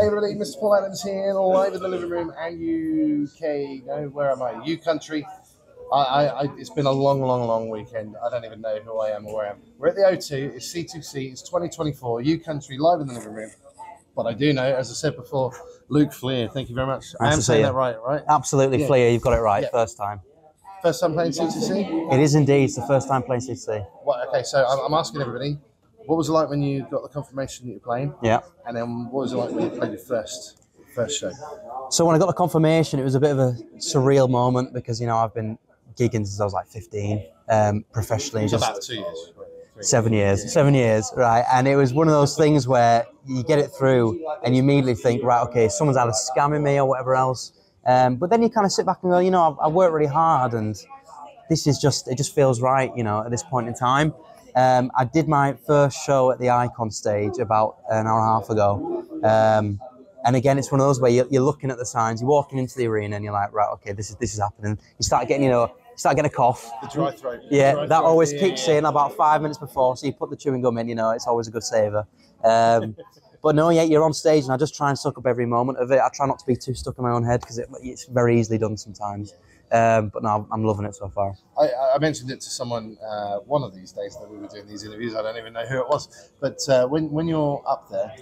everybody, Mr. Paul Adams here, live in the living room and UK. No, where am I? U Country. It's been a long weekend. I don't even know who I am or where I am. We're at the O2. It's C2C. It's 2024. U Country live in the living room. But I do know, as I said before, Luke Flear. Thank you very much. I am saying that right? Absolutely, yeah. Flear. You've got it right. Yeah. First time. First time playing C2C? It is indeed. It's the first time playing C2C. Well, okay, so I'm asking everybody, what was it like when you got the confirmation that you're playing? Yeah. And then what was it like when you played your first show? So when I got the confirmation, it was a bit of a surreal moment because, you know, I've been gigging since I was like 15, professionally. It's about 2 years. 7 years. Yeah. 7 years, right. And it was one of those things where you get it through and you immediately think, right, okay, someone's either scamming me or whatever else. But then you kind of sit back and go, you know, I worked really hard and this is just, it just feels right, you know, at this point in time. I did my first show at the Icon stage about an hour and a half ago. And again, it's one of those where you're looking at the signs, you're walking into the arena and you're like, right, okay, this is happening. You start getting, a cough. The dry throat. Yeah, that always kicks in about 5 minutes before. So you put the chewing gum in, you know, it's always a good saver. But no, yeah, you're on stage and I just try and suck up every moment of it. I try not to be too stuck in my own head because it's very easily done sometimes. But no, I'm loving it so far. I mentioned it to someone one of these days that we were doing these interviews. I don't even know who it was. But when you're up there,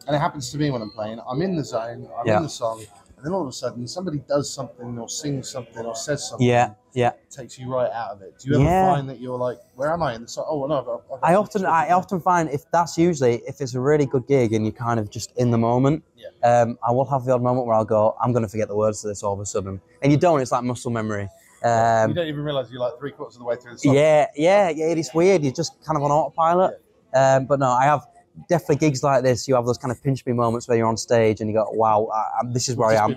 and it happens to me when I'm playing, I'm in the zone, I'm in the song, and then all of a sudden somebody does something or sings something or says something. Yeah. Takes you right out of it. Do you ever find that you're like, where am I in the song? Oh, well, no. I often find if it's a really good gig and you're kind of just in the moment, I will have the odd moment where I'll go, I'm going to forget the words to this all of a sudden. And you don't, it's like muscle memory. You don't even realise you're like 3/4 of the way through the song. Yeah, it's weird. You're just kind of on autopilot. But no, I have definitely gigs like this. You have those kind of pinch me moments where you're on stage and you go, wow, this is where I am.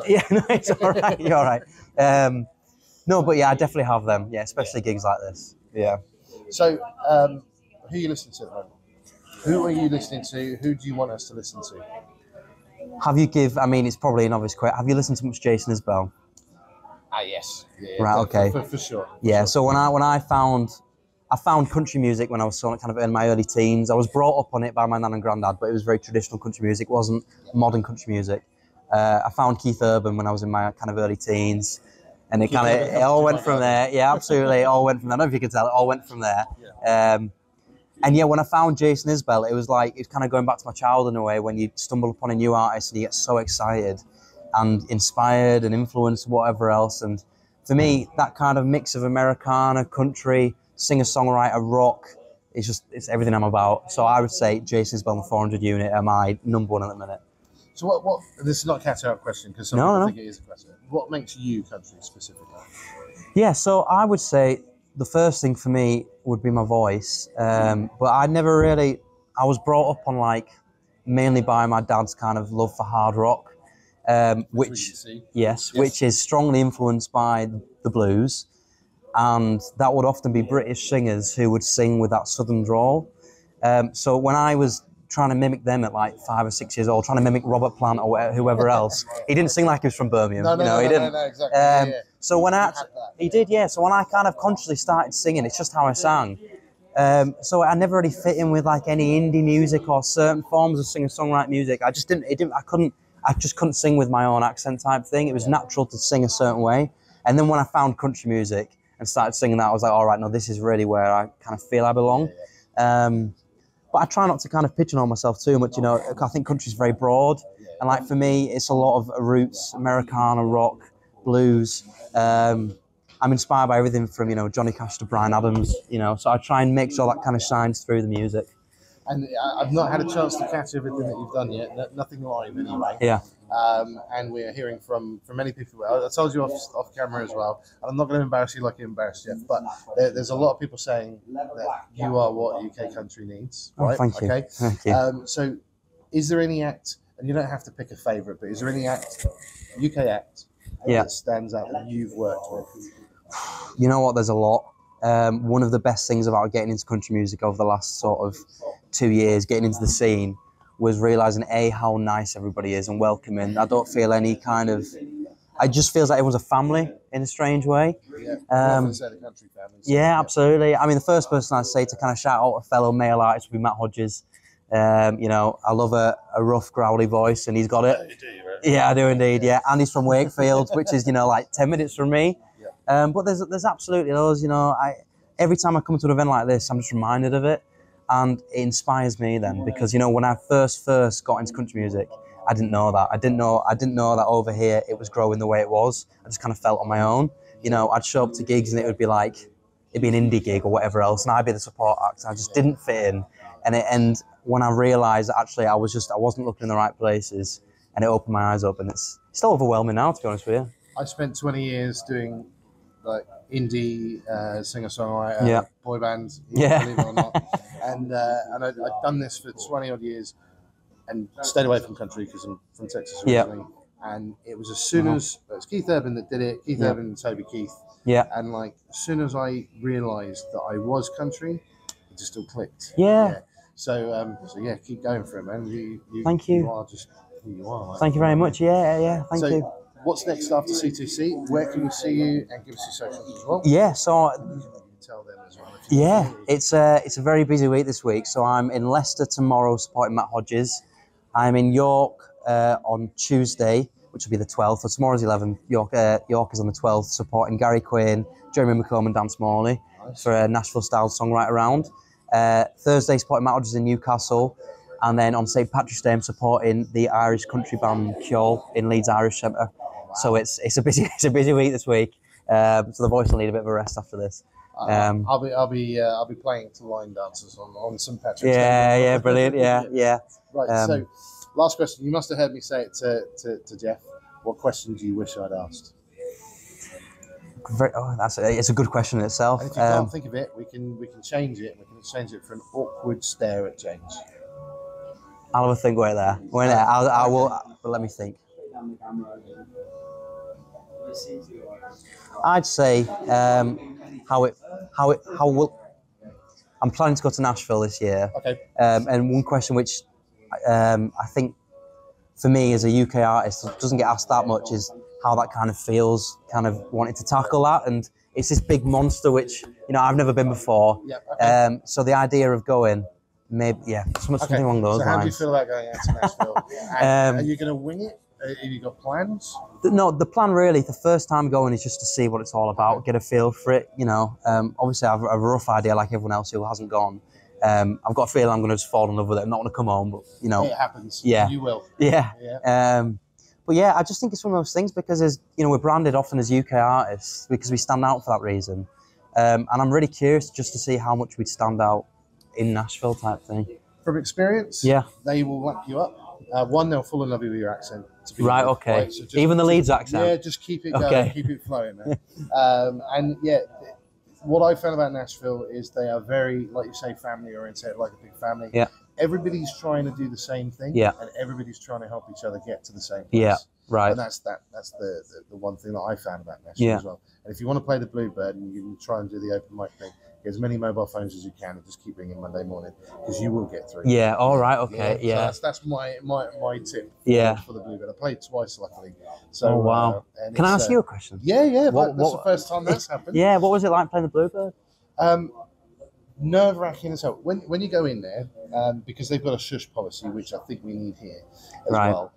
Yeah, no, it's all right. You're all right. No, but yeah, I definitely have them. Yeah, especially gigs like this. Yeah. So, who are you listening to at the moment? Who are you listening to? Who do you want us to listen to? It's probably an obvious question. Have you listened to much Jason Isbell? Yes. Yeah, right, okay. For sure. So when I found country music when I was kind of in my early teens. I was brought up on it by my nan and granddad, but it was very traditional country music. It wasn't modern country music. I found Keith Urban when I was in my kind of early teens. And it all went from there. Yeah, absolutely. It all went from there. I don't know if you can tell. It all went from there. Yeah. And yeah, when I found Jason Isbell, it was kind of going back to my childhood in a way when you stumble upon a new artist and you get so excited and inspired and influenced, whatever else. And for me, that kind of mix of Americana, country, singer-songwriter, rock, it's everything I'm about. So I would say Jason Isbell and the 400 Unit are my number one at the minute. So what? This is not a cat-out question because some people think it is a question. What makes you country specifically? Yeah, so I would say the first thing for me would be my voice. But I was brought up on mainly by my dad's kind of love for hard rock, which is strongly influenced by the blues. And that would often be British singers who would sing with that southern drawl. So when I was trying to mimic them at 5 or 6 years old, trying to mimic Robert Plant or whoever else. He didn't sing like he was from Birmingham. No, he didn't. No, exactly. So when he did, So when I kind of consciously started singing, it's just how I sang. So I never really fit in with any indie music or certain forms of singer-songwriter music. I just couldn't sing with my own accent type thing. It was natural to sing a certain way. And then when I found country music and started singing that, I was like, all right, no, this is really where I kind of feel I belong. But I try not to kind of pigeonhole myself too much, I think country's very broad. And for me, it's a lot of roots, Americana, rock, blues. I'm inspired by everything from, Johnny Cash to Bryan Adams, so I try and make sure that kind of shines through the music. And I've not had a chance to catch everything that you've done yet, nothing live anyway. Yeah. And we're hearing from many people. I told you off camera as well, and I'm not going to embarrass you like you embarrassed Jeff, but there's a lot of people saying that you are what UK country needs, right? Oh, thank you. Okay. Thank you. So is there any act, and you don't have to pick a favourite, but is there any UK act that stands out that you've worked with? You know what, there's a lot. One of the best things about getting into country music over the last sort of 2 years, getting into the scene, was realising how nice everybody is and welcoming. I don't feel any kind of... It just feels like everyone's a family in a strange way. Yeah, the country family. Yeah, absolutely. I mean, the first person I'd say to kind of shout out a fellow male artist would be Matt Hodges. You know, I love a rough, growly voice, and he's got it. Yeah, you do, right? Yeah, I do indeed. Yeah, and he's from Wakefield, which is, you know, like 10 minutes from me. Yeah. But there's absolutely those. You know, every time I come to an event like this, I'm just reminded of it, and it inspires me then, because, you know, when I first got into country music, I didn't know that. I didn't know that over here it was growing the way it was. I just kind of felt on my own. You know, I'd show up to gigs and it'd be an indie gig or whatever else, and I'd be the support act. I just didn't fit in, and when I realised that actually I wasn't looking in the right places, and it opened my eyes up, and it's still overwhelming now, to be honest with you. I spent 20 years doing like indie singer-songwriter, boy bands, believe it or not, and I'd done this for 20 odd years, and stayed away from country because I'm from Texas originally. And it was as soon as it was Keith Urban that did it, Keith Urban and Toby Keith. Yeah. And like as soon as I realised that I was country, it just all clicked. Yeah. So yeah, keep going for it, man. Thank you. You are just who you are. Like, thank you very much. Yeah. Thank you. What's next after C2C? Where can we see you, and give us your socials as well? Yeah. So. Tell them as well. Yeah, it's a very busy week this week. So I'm in Leicester tomorrow supporting Matt Hodges. I'm in York on Tuesday, which will be the 12th. So tomorrow's 11th. York is on the 12th, supporting Gary Quinn, Jeremy McComb and Dan Smalley for a Nashville-style songwriter round. Thursday, supporting Matt Hodges in Newcastle. And then on St. Patrick's Day, I'm supporting the Irish country band Cure in Leeds Irish Centre. Wow. So it's a busy week this week. So the voice will need a bit of a rest after this. I'll be playing to line dancers on St. Patrick's Day. Yeah, brilliant. Yeah. Right. So, last question. You must have heard me say it to Jeff. What question do you wish I'd asked? It's a good question in itself. And if you can't think of it, we can change it. We can change it for an awkward stare at James. I'll have a think. Wait there. I will. But let me think. I'd say I'm planning to go to Nashville this year. Okay. And one question which I think for me as a UK artist doesn't get asked that much is how that kind of feels, kind of wanting to tackle that. And it's this big monster which, you know, I've never been before. Yeah. Okay. So the idea of going, maybe, something along those lines. So how do you feel about going out to Nashville? Are you going to wing it? Have you got plans? No, the plan really, the first time going is just to see what it's all about, get a feel for it, you know. Obviously I have a rough idea like everyone else who hasn't gone. I've got a feeling I'm going to just fall in love with it. I'm not going to come home, but, you know. It happens. Yeah. You will. Yeah. But yeah, I just think it's one of those things because, we're branded often as UK artists because we stand out for that reason. And I'm really curious just to see how much we'd stand out in Nashville type thing. From experience, they will lap you up. One, they'll fall in love with your accent. Right, okay. Right, so even the Leeds accent? Yeah, just keep it going, keep it flowing, man. And yeah, what I found about Nashville is they are very, like you say, family oriented, like a big family. Yeah. Everybody's trying to do the same thing. Yeah. And everybody's trying to help each other get to the same place. Yeah, right. And that's the one thing that I found about Nashville as well. And if you want to play the Bluebird and you can try and do the open mic thing, get as many mobile phones as you can and just keep ringing Monday morning because you will get through. Yeah, all right, okay, yeah. So that's my tip for the Bluebird. I played twice, luckily. So, oh, wow. Can I ask you a question? Yeah. That's the first time that's happened. Yeah, what was it like playing the Bluebird? Nerve-wracking as hell. When you go in there, because they've got a shush policy, which I think we need here as well.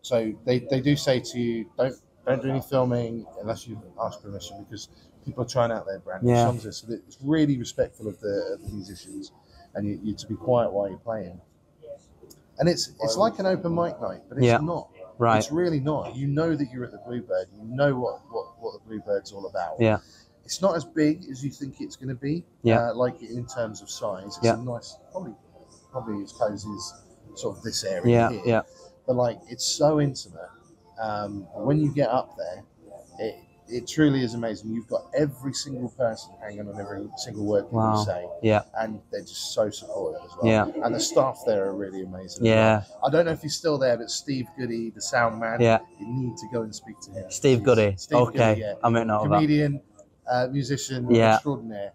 So they do say to you, don't do any filming unless you ask permission because people are trying out their brand new songs. So it's really respectful of the musicians, and you to be quiet while you're playing. And it's like an open mic night, but it's not. Right. It's really not. You know that you're at the Bluebird. You know what the Bluebird's all about. Yeah. It's not as big as you think it's going to be. Like in terms of size, it's a nice, probably as cozy as sort of this area here. Yeah. But like, it's so intimate. When you get up there, it truly is amazing. You've got every single person hanging on every single word that you say. Yeah. And they're just so supportive as well. Yeah. And the staff there are really amazing. Yeah. I don't know if he's still there, but Steve Goody, the sound man, you need to go and speak to him. Steve Goody. Goody, I might know about. Comedian, musician, extraordinaire.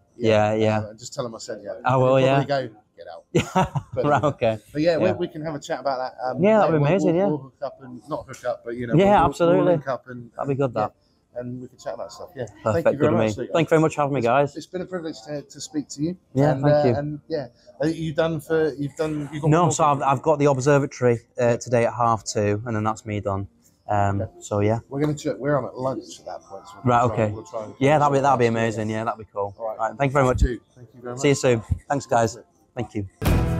Just tell him I said I will, go, get out. Right, okay. But we can have a chat about that. That'd be amazing, we'll hook up and not hook up, but absolutely. We'll link up and that'd be good, that. and we can chat about stuff. Yeah. Perfect. Thank you very Good to much, me. Luke. Thank you very much for having me, guys. It's been a privilege to speak to you. Yeah, and, thank you. And yeah, are you done for? You've got No, one so more I've got the observatory today at 2:30, and then that's me done. So yeah. We're going to check. We're on at lunch at that point. So Right. Okay. We'll try and Yeah, that'd be amazing. Yeah, that'd be cool. All right. Thank you very much. Thank you very much. See you soon. Thanks, guys. Thank you.